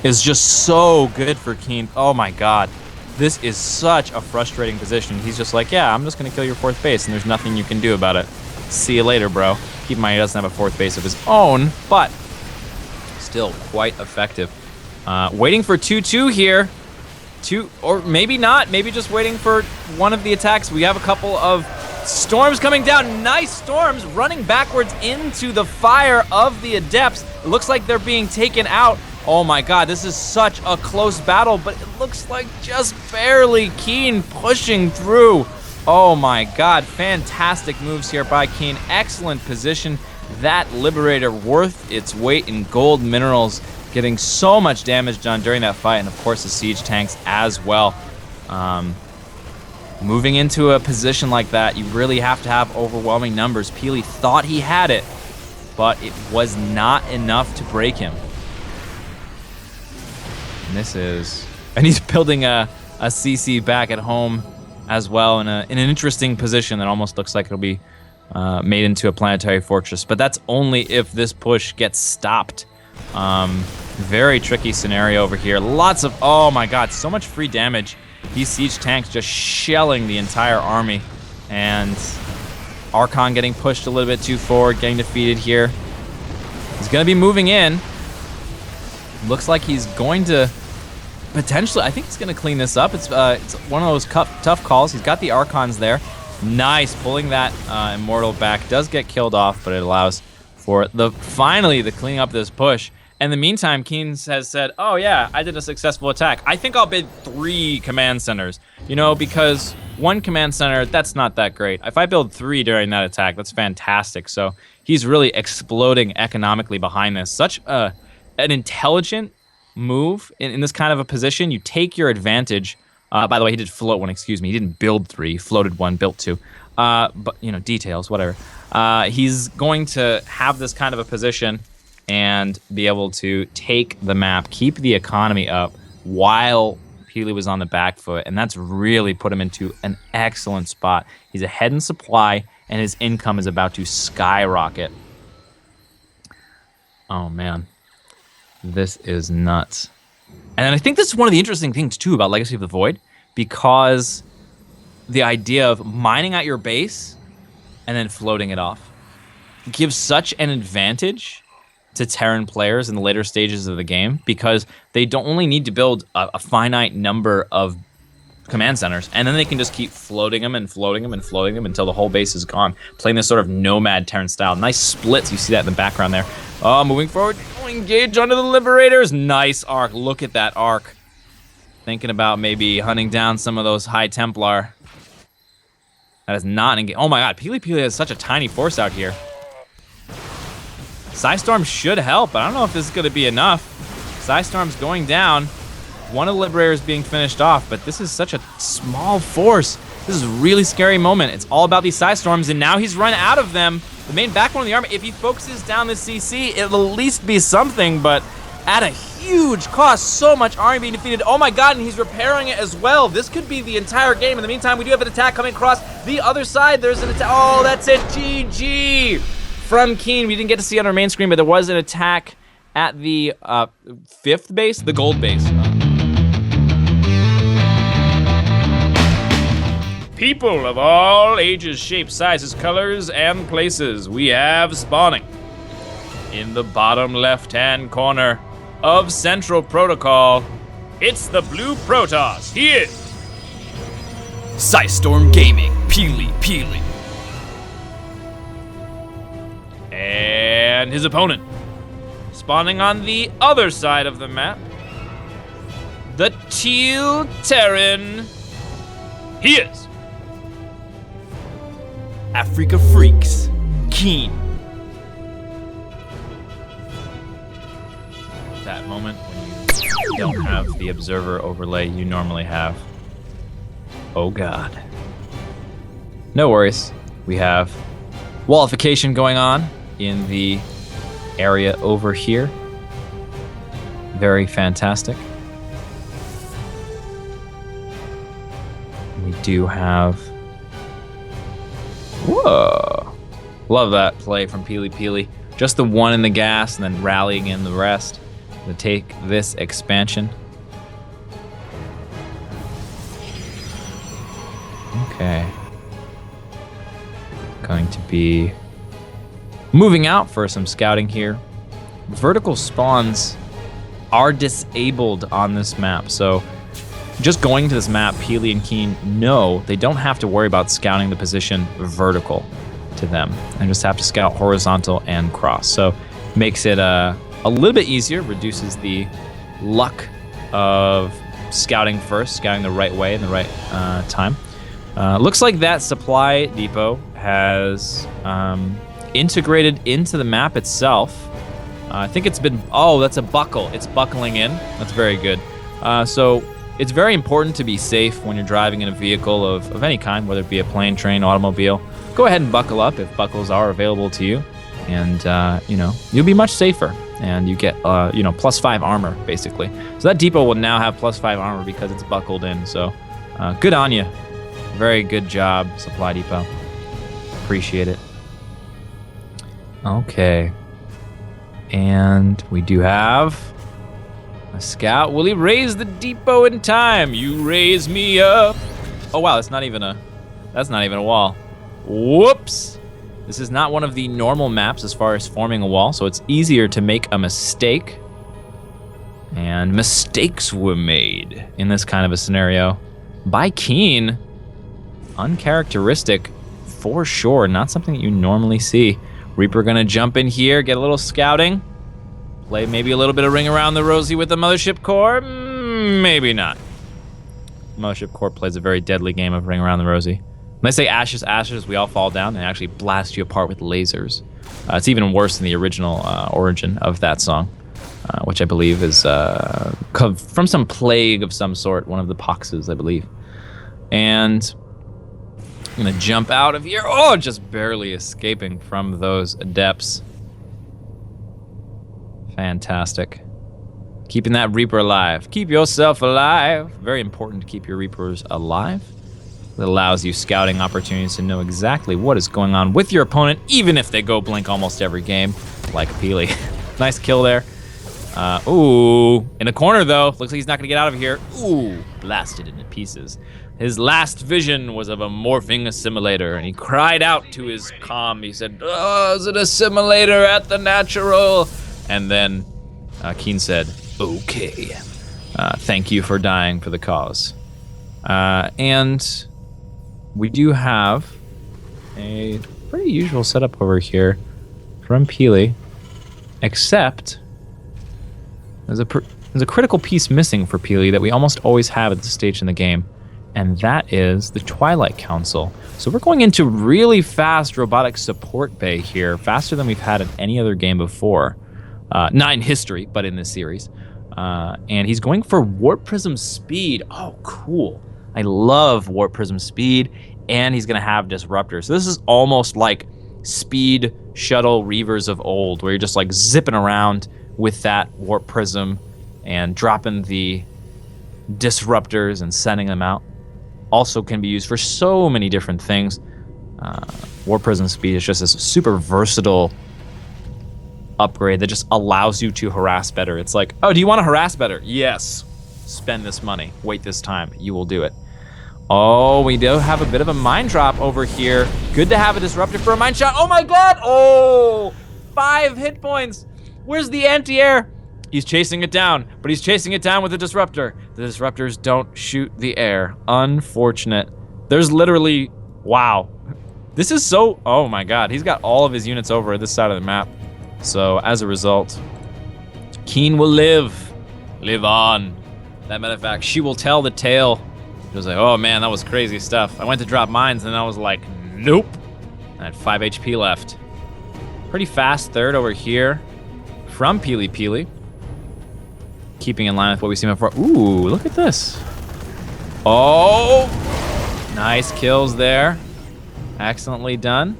is just so good for KeeN. Oh my god. This is such a frustrating position. He's just like, yeah, I'm just gonna kill your 4th base and there's nothing you can do about it. See you later, bro. Keep in mind he doesn't have a 4th base of his own, but still quite effective. Waiting for 2-2 here. Or maybe not. Maybe just waiting for one of the attacks. We have a couple of storms coming down. Nice storms running backwards into the fire of the Adepts. It looks like they're being taken out. Oh my god, this is such a close battle, but it looks like just barely KeeN pushing through. Oh my god, fantastic moves here by KeeN. Excellent position. That Liberator worth its weight in gold minerals, getting so much damage done during that fight, and of course the siege tanks as well. Moving into a position like that, you really have to have overwhelming numbers. PiLi thought he had it, but it was not enough to break him. And he's building a CC back at home as well in an interesting position that almost looks like it'll be made into a planetary fortress. But that's only if this push gets stopped. Very tricky scenario over here. Lots of, oh my god, so much free damage. These siege tanks just shelling the entire army. And Archon getting pushed a little bit too forward, getting defeated here. He's gonna be moving in. Looks like he's going to potentially, I think he's gonna clean this up. It's one of those tough calls. He's got the Archons there. Nice, pulling that Immortal back. Does get killed off, but it allows for finally the cleaning up of this push. In the meantime, KeeN has said, oh yeah, I did a successful attack. I think I'll bid 3 command centers, you know, because 1 command center, that's not that great. If I build 3 during that attack, that's fantastic. So he's really exploding economically behind this. Such an intelligent move in this kind of a position. You take your advantage. By the way, he did float 1, excuse me. He didn't build 3, floated 1, built 2. But, you know, details, whatever. He's going to have this kind of a position and be able to take the map, keep the economy up while PiLi was on the back foot, and that's really put him into an excellent spot. He's ahead in supply, and his income is about to skyrocket. Oh, man. This is nuts. And I think this is one of the interesting things, too, about Legacy of the Void, because the idea of mining out your base and then floating it off gives such an advantage to Terran players in the later stages of the game, because they don't only need to build a finite number of command centers, and then they can just keep floating them and floating them and floating them until the whole base is gone, playing this sort of nomad Terran style. Nice splits, you see that in the background there. Oh, moving forward, engage onto the Liberators. Nice arc, look at that arc. Thinking about maybe hunting down some of those High Templar. That is not engaged. Oh my god, PiLiPiLi has such a tiny force out here. Psystorm should help, but I don't know if this is going to be enough. Psystorm's going down. One of the Liberators being finished off, but this is such a small force. This is a really scary moment. It's all about these Psy Storms, and now he's run out of them. The main backbone of the army, if he focuses down the CC, it'll at least be something, but at a huge cost, so much army being defeated. Oh my god, and he's repairing it as well. This could be the entire game. In the meantime, we do have an attack coming across the other side. There's an attack. Oh, that's it. GG from KeeN. We didn't get to see it on our main screen, but there was an attack at the 5th base, the gold base. People of all ages, shapes, sizes, colors, and places, we have spawning in the bottom left-hand corner of Central Protocol. It's the Blue Protoss. He is Psystorm Gaming, PiLiPiLi. And his opponent, spawning on the other side of the map, the Teal Terran. He is Africa Freaks, KeeN. That moment when you don't have the observer overlay you normally have. Oh god. No worries. We have wallification going on in the area over here. Very fantastic. We do have... Whoa. Love that play from PiLiPiLi. Just the one in the gas and then rallying in the rest to take this expansion. Okay. Going to be moving out for some scouting here. Vertical spawns are disabled on this map, so just going to this map, PiLi and KeeN know they don't have to worry about scouting the position vertical to them, and just have to scout horizontal and cross. So makes it a little bit easier, reduces the luck of scouting first, scouting the right way in the right time. Looks like that supply depot has integrated into the map itself. I think it's been, oh, that's a buckle. It's buckling in. That's very good. So it's very important to be safe when you're driving in a vehicle of any kind, whether it be a plane, train, automobile. Go ahead and buckle up if buckles are available to you. And, you know, you'll be much safer. And you get, you know, +5 armor, basically. So that depot will now have +5 armor because it's buckled in. So good on you. Very good job, Supply Depot. Appreciate it. Okay. And we do have a scout. Will he raise the depot in time? You raise me up. Oh wow, that's not even a wall. Whoops. This is not one of the normal maps as far as forming a wall, so it's easier to make a mistake. And mistakes were made in this kind of a scenario by KeeN. Uncharacteristic for sure, not something that you normally see. Reaper gonna jump in here, get a little scouting. Play maybe a little bit of Ring Around the Rosie with the Mothership Core, maybe not. Mothership Core plays a very deadly game of Ring Around the Rosie. When they say ashes, ashes, we all fall down and actually blast you apart with lasers. It's even worse than the original origin of that song, which I believe is from some plague of some sort, one of the poxes, I believe. And I'm gonna jump out of here. Oh, just barely escaping from those depths. Fantastic. Keeping that Reaper alive. Keep yourself alive. Very important to keep your Reapers alive. It allows you scouting opportunities to know exactly what is going on with your opponent, even if they go blink almost every game, like PiLi. Nice kill there. Ooh, in a corner though. Looks like he's not gonna get out of here. Ooh, blasted into pieces. His last vision was of a morphing assimilator, and he cried out to his comm. He said, "Oh, is it assimilator at the natural?" And then KeeN said, "Okay. Thank you for dying for the cause." And we do have a pretty usual setup over here from PiLi, except there's a critical piece missing for PiLi that we almost always have at this stage in the game. And that is the Twilight Council. So we're going into really fast robotic support bay here, faster than we've had in any other game before. Not in history, but in this series. And he's going for Warp Prism speed. Oh, cool. I love Warp Prism speed, and he's going to have Disruptor. So this is almost like speed shuttle Reavers of old, where you're just like zipping around with that Warp Prism and dropping the Disruptors and sending them out. Also can be used for so many different things. Warp Prism speed is just this super versatile upgrade that just allows you to harass better. It's like, oh, do you want to harass better? Yes. Spend this money. Wait this time. You will do it. Oh, we do have a bit of a mine drop over here. Good to have a disruptor for a mine shot. Oh my god! Oh! 5 hit points. Where's the anti-air? He's chasing it down, but he's chasing it down with a disruptor. The disruptors don't shoot the air. Unfortunate. There's literally, wow. This is so, oh my god. He's got all of his units over at this side of the map. So as a result, KeeN will live on. That matter of fact, she will tell the tale. She was like, oh man, that was crazy stuff. I went to drop mines and I was like, nope. I had 5 HP left. Pretty fast third over here from PiLiPiLi. Keeping in line with what we've seen before. Ooh, look at this. Oh, nice kills there. Excellently done.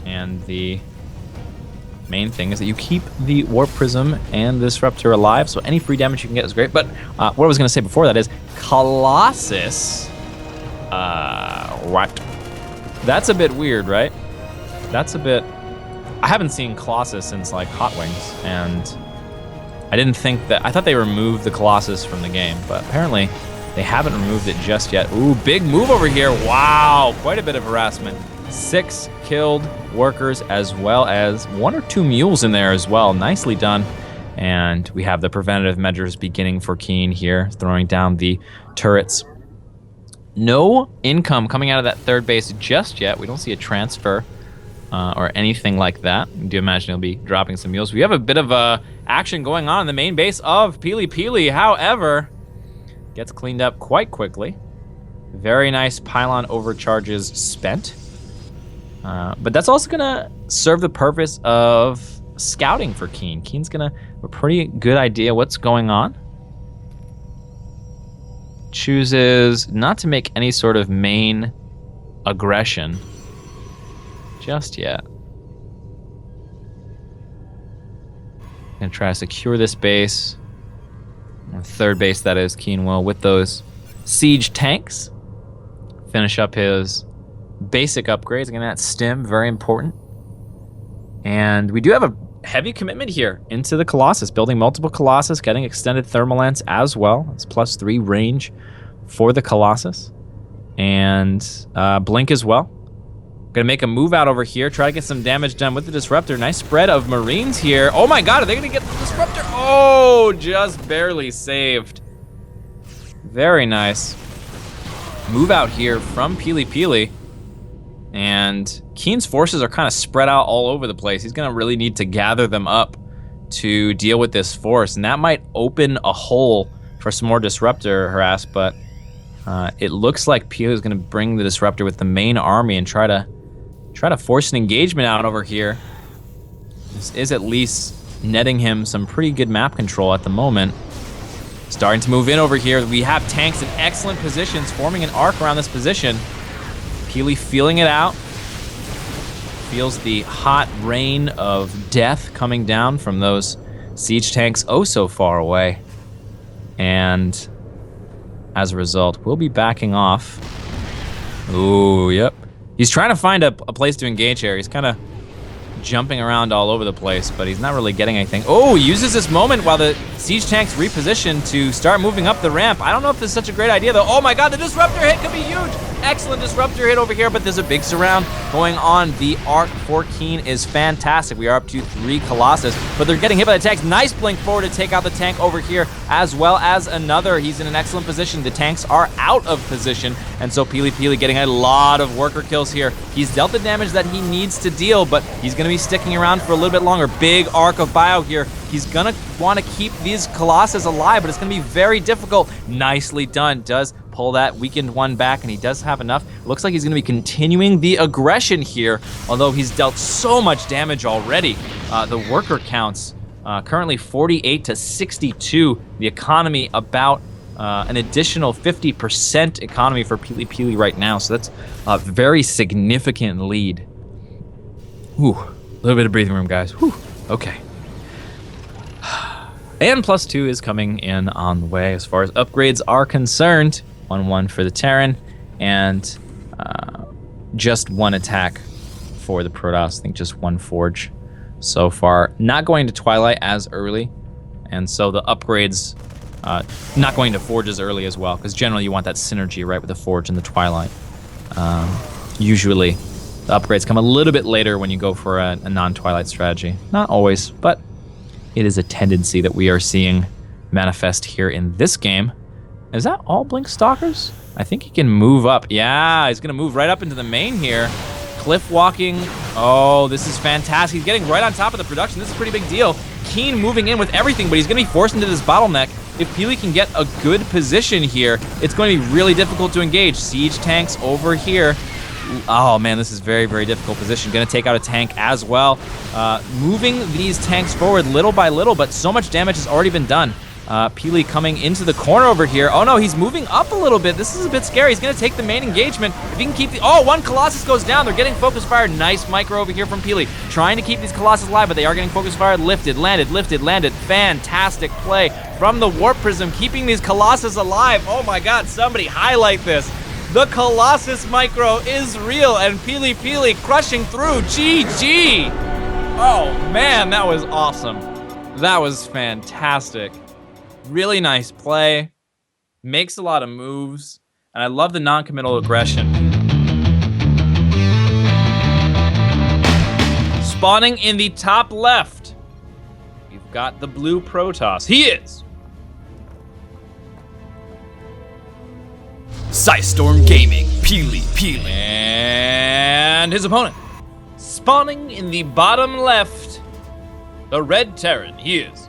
And the main thing is that you keep the Warp Prism and the Disruptor alive, so any free damage you can get is great. But what I was going to say before that is Colossus. What? That's a bit weird, right? That's a bit... I haven't seen Colossus since, like, Hot Wings, and I didn't think that... I thought they removed the Colossus from the game, but apparently they haven't removed it just yet. Ooh, big move over here. Wow, quite a bit of harassment. 6 killed workers, as well as 1 or 2 mules in there as well. Nicely done. And we have the preventative measures beginning for KeeN here, throwing down the turrets. No income coming out of that third base just yet. We don't see a transfer or anything like that. I do imagine he'll be dropping some mules. We have a bit of action going on in the main base of PiLiPiLi. However, gets cleaned up quite quickly. Very nice pylon overcharges spent. But that's also gonna serve the purpose of scouting for KeeN. KeeN's gonna have a pretty good idea what's going on. Chooses not to make any sort of main aggression just yet. Gonna try to secure this base. Or third base, that is, KeeN will, with those siege tanks. Finish up his basic upgrades. Again, that stim, very important. And we do have a heavy commitment here into the Colossus, building multiple Colossus, getting extended thermal lance as well. It's +3 range for the Colossus. And blink as well. Gonna make a move out over here, try to get some damage done with the Disruptor. Nice spread of Marines here. Oh my god, are they gonna get the Disruptor? Oh, just barely saved. Very nice. Move out here from PiLiPiLi. And KeeN's forces are kind of spread out all over the place. He's gonna really need to gather them up to deal with this force. And that might open a hole for some more Disruptor harass, but it looks like PiLiPiLi is gonna bring the Disruptor with the main army and try to force an engagement out over here. This is at least netting him some pretty good map control at the moment. Starting to move in over here. We have tanks in excellent positions, forming an arc around this position. PiLiPiLi feeling it out. Feels the hot rain of death coming down from those siege tanks oh so far away. And as a result, we'll be backing off. Ooh, yep. He's trying to find a place to engage here. He's kind of jumping around all over the place, but he's not really getting anything. Oh, he uses this moment while the siege tanks reposition to start moving up the ramp. I don't know if this is such a great idea, though. Oh my god, the Disruptor hit could be huge. Excellent Disruptor hit over here, but there's a big surround going on. The arc for KeeN is fantastic. We are up to 3 Colossus, but they're getting hit by the tanks. Nice blink forward to take out the tank over here, as well as another. He's in an excellent position. The tanks are out of position, and so PiLiPiLi getting a lot of worker kills here. He's dealt the damage that he needs to deal, but he's going to be sticking around for a little bit longer. Big arc of bio here. He's going to want to keep these Colossus alive, but it's going to be very difficult. Nicely done. Does pull that weakened one back, and he does have enough. Looks like he's going to be continuing the aggression here, although he's dealt so much damage already. The worker counts currently 48 to 62. The economy about an additional 50% economy for PiLiPiLi right now, so that's a very significant lead. Ooh, a little bit of breathing room, guys. Whew, okay. And +2 is coming in on the way as far as upgrades are concerned. 1-1 for the Terran, and just 1 attack for the Protoss. I think just 1 Forge so far. Not going to Twilight as early, and so the upgrades not going to Forge as early as well, because generally you want that synergy, right, with the Forge and the Twilight. Usually the upgrades come a little bit later when you go for a non-Twilight strategy. Not always, but it is a tendency that we are seeing manifest here in this game. Is that all Blink Stalkers? I think he can move up. Yeah, he's gonna move right up into the main here. Cliff walking. Oh, this is fantastic. He's getting right on top of the production. This is a pretty big deal. KeeN moving in with everything, but he's gonna be forced into this bottleneck. If Pili can get a good position here, it's going to be really difficult to engage. Siege tanks over here. Oh man, this is very, very difficult position. Gonna take out a tank as well. Moving these tanks forward little by little, but so much damage has already been done. Pili coming into the corner over here. Oh no, he's moving up a little bit. This is a bit scary. He's gonna take the main engagement. If he can keep the, oh, 1 Colossus goes down. They're getting focus fire. Nice micro over here from Pili. Trying to keep these Colossus alive, but they are getting focus fire. Lifted, landed, lifted, landed. Fantastic play from the Warp Prism, keeping these Colossus alive. Oh my God, somebody highlight this. The Colossus micro is real, and PiLiPiLi crushing through. GG. Oh man, that was awesome. That was fantastic. Really nice play, makes a lot of moves, and I love the non-committal aggression. Spawning in the top left, you've got the blue Protoss. He is Psystorm Gaming, PiLiPiLi. And his opponent. Spawning in the bottom left, the red Terran. He is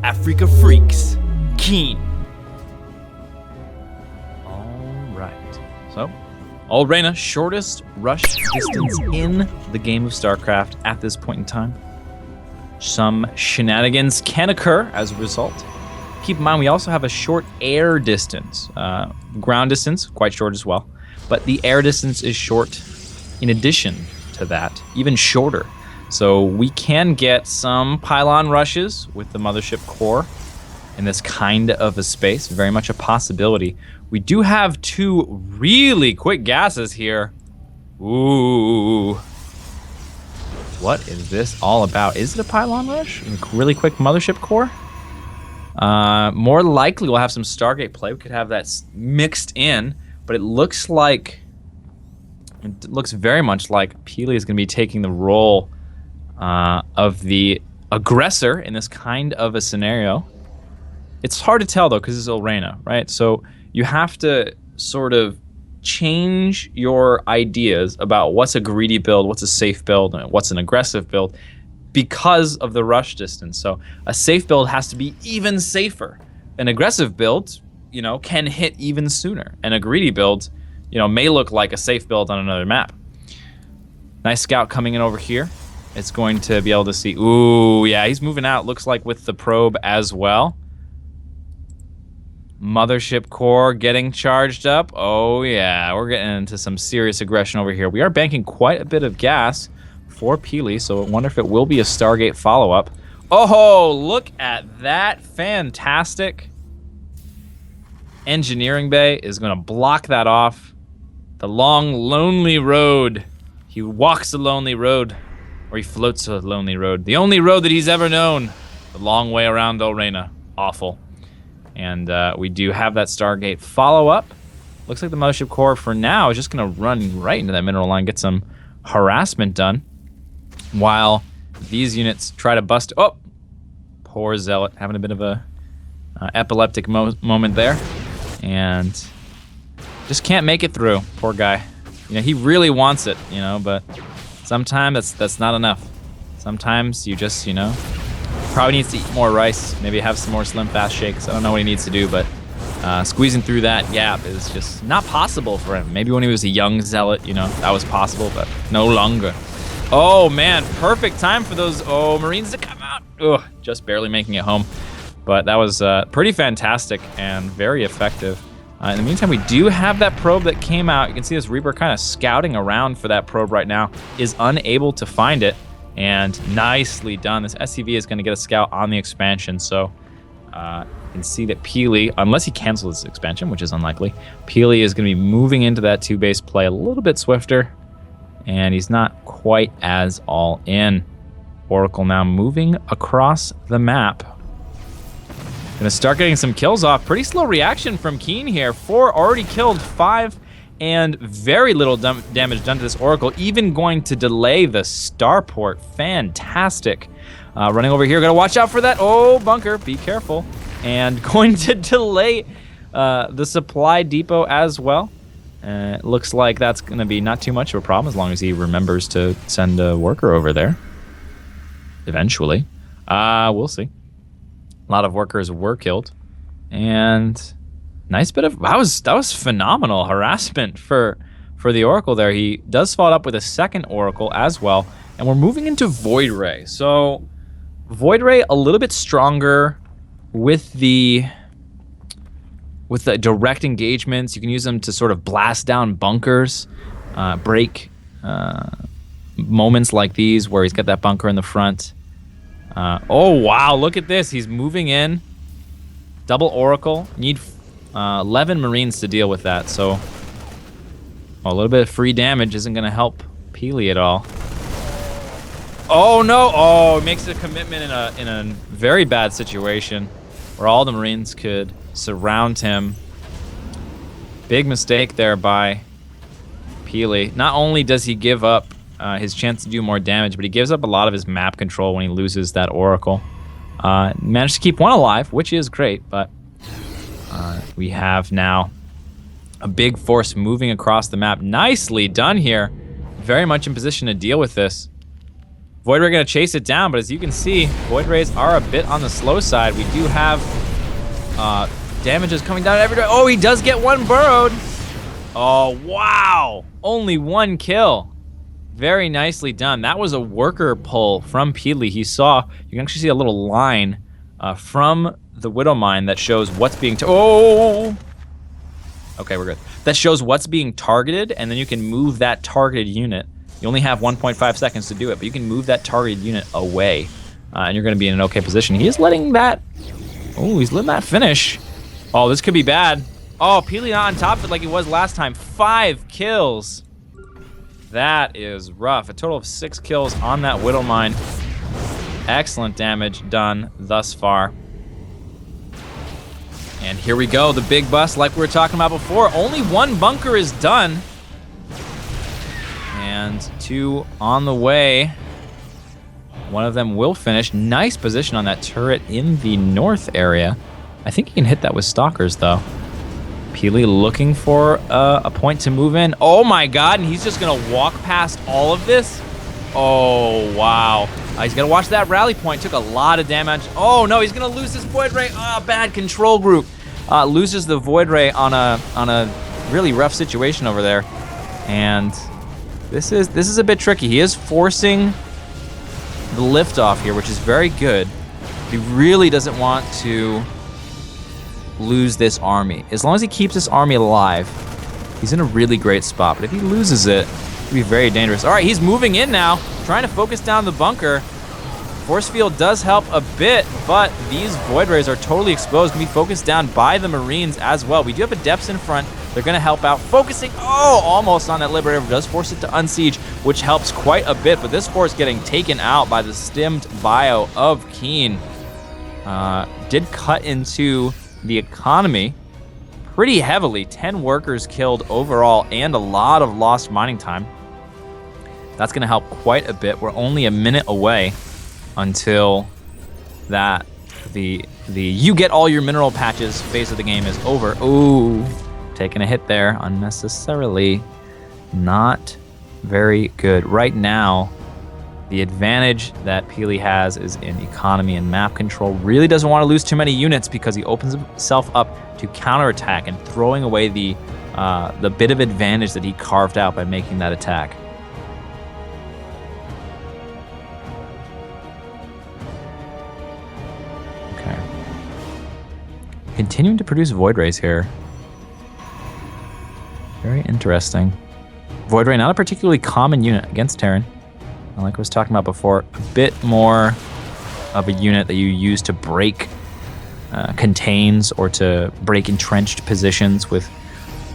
Africa Freaks, KeeN. all right. So, Alrena, shortest rush distance in the game of StarCraft at this point in time. Some shenanigans can occur as a result. Keep in mind, we also have a short air distance. Ground distance, quite short as well. But the air distance is short in addition to that, even shorter. So we can get some pylon rushes with the mothership core in this kind of a space. Very much a possibility. We do have 2 really quick gases here. Ooh. What is this all about? Is it a pylon rush? A really quick mothership core? More likely we'll have some Stargate play. We could have that mixed in, but it looks very much like Pili is going to be taking the role of the aggressor in this kind of a scenario. It's hard to tell though, because it's Alrena, right? So you have to sort of change your ideas about what's a greedy build, what's a safe build, and what's an aggressive build because of the rush distance. So a safe build has to be even safer. An aggressive build, you know, can hit even sooner. And a greedy build, you know, may look like a safe build on another map. Nice scout coming in over here. It's going to be able to see, ooh, yeah, he's moving out, looks like with the probe as well. Mothership core getting charged up. Oh yeah, we're getting into some serious aggression over here. We are banking quite a bit of gas for Pili, so I wonder if it will be a Stargate follow-up. Oh, look at that. Fantastic. Engineering bay is gonna block that off. The long, lonely road. He walks a lonely road, or he floats a lonely road. The only road that he's ever known. The long way around Alrena. Awful. And we do have that Stargate follow-up. Looks like the mothership core for now is just gonna run right into that mineral line, get some harassment done, while these units try to bust. Oh, poor Zealot, having a bit of a epileptic moment there, and just can't make it through. Poor guy. You know, he really wants it, you know, but sometimes that's not enough. Sometimes you just, you know, probably needs to eat more rice, maybe have some more Slim Fast shakes. I don't know what he needs to do, but squeezing through that gap is just not possible for him. Maybe when he was a young Zealot, you know, that was possible, but no longer. Oh man, perfect time for those Marines to come out. Ugh, just barely making it home. But that was pretty fantastic and very effective. In the meantime, we do have that probe that came out. You can see this Reaper kind of scouting around for that probe right now, is unable to find it, and nicely done. This SCV is going to get a scout on the expansion, so you can see that PiLiPiLi, unless he cancels his expansion, which is unlikely, PiLiPiLi is going to be moving into that 2-base play a little bit swifter, and he's not quite as all in. Oracle now moving across the map. Gonna start getting some kills off. Pretty slow reaction from KeeN here. 4 already killed, 5, and very little damage done to this Oracle. Even going to delay the starport. Fantastic. Running over here, gotta watch out for that. Oh, bunker, be careful. And going to delay the supply depot as well. Looks like that's gonna be not too much of a problem as long as he remembers to send a worker over there. Eventually. We'll see. A lot of workers were killed, and nice bit of that was phenomenal harassment for the Oracle there. He does follow up with a second Oracle as well, and we're moving into Void Ray. So Void Ray a little bit stronger with the direct engagements. You can use them to sort of blast down bunkers, break moments like these where he's got that bunker in the front. Oh, wow, look at this. He's moving in. Double Oracle. Need 11 Marines to deal with that, so a little bit of free damage isn't going to help PiLiPiLi at all. Oh, no. Oh, it makes a commitment in a very bad situation where all the Marines could surround him. Big mistake there by PiLiPiLi. Not only does he give up his chance to do more damage, but he gives up a lot of his map control when he loses that Oracle. Managed to keep one alive, which is great, but we have now a big force moving across the map. Nicely done here. Very much in position to deal with this. Void Ray gonna chase it down, but as you can see, Void Rays are a bit on the slow side. We do have damages coming down every day. Oh, he does get one burrowed. Oh, wow. Only 1 kill. Very nicely done. That was a worker pull from PiLiPiLi. He saw, you can actually see a little line from the Widow Mine that shows what's being, okay, we're good. That shows what's being targeted, and then you can move that targeted unit. You only have 1.5 seconds to do it, but you can move that targeted unit away, and you're gonna be in an okay position. He is letting that, he's letting that finish. Oh, this could be bad. Oh, PiLiPiLi not on top of it like he was last time. 5 kills. That is rough. A total of 6 kills on that Widow Mine. Excellent damage done thus far. And here we go, the big bust like we were talking about before. Only 1 bunker is done. And 2 on the way. One of them will finish. Nice position on that turret in the north area. I think he can hit that with stalkers though. PiLiPiLi looking for a point to move in. Oh my god, and he's just gonna walk past all of this? Oh, wow. He's gonna watch that rally point. Took a lot of damage. Oh no, he's gonna lose this Void Ray. Oh, bad control group. Loses the Void Ray on a really rough situation over there. And this is a bit tricky. He is forcing the liftoff here, which is very good. He really doesn't want to lose this army. As long as he keeps this army alive, he's in a really great spot. But if he loses it, it'll be very dangerous. All right, he's moving in now, trying to focus down the bunker. Force field does help a bit, but these Void Rays are totally exposed, can be focused down by the Marines as well. We do have a depths in front. They're gonna help out. Focusing, almost on that Liberator, does force it to unsiege, which helps quite a bit, but this force getting taken out by the stimmed bio of KeeN. Did cut into the economy pretty heavily. 10 workers killed overall and a lot of lost mining time. That's gonna help quite a bit. We're only a minute away until that the you get all your mineral patches phase of the game is over. Ooh, taking a hit there unnecessarily. Not very good. Right now, the advantage that PiLiPiLi has is in economy and map control. Really doesn't want to lose too many units because he opens himself up to counterattack and throwing away the bit of advantage that he carved out by making that attack. Okay. continuing to produce Void Rays here. Very interesting. Void Ray, not a particularly common unit against Terran. Like I was talking about before, a bit more of a unit that you use to break contains or to break entrenched positions with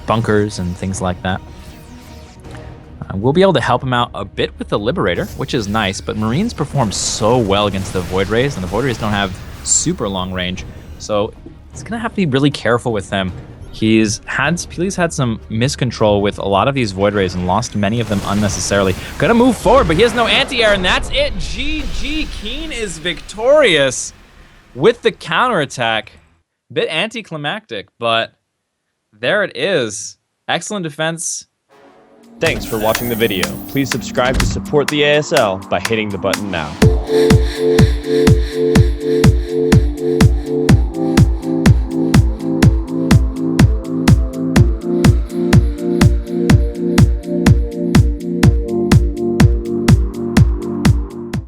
bunkers and things like that. We'll be able to help him out a bit with the Liberator, which is nice, but Marines perform so well against the Void Rays, and the Void Rays don't have super long range, so he's gonna have to be really careful with them. He's had some miscontrol with a lot of these Void Rays and lost many of them unnecessarily. Gonna move forward, but he has no anti-air, and that's it. GG, KeeN is victorious with the counterattack. Bit anticlimactic, but there it is. Excellent defense. Thanks for watching the video. Please subscribe to support the ASL by hitting the button now.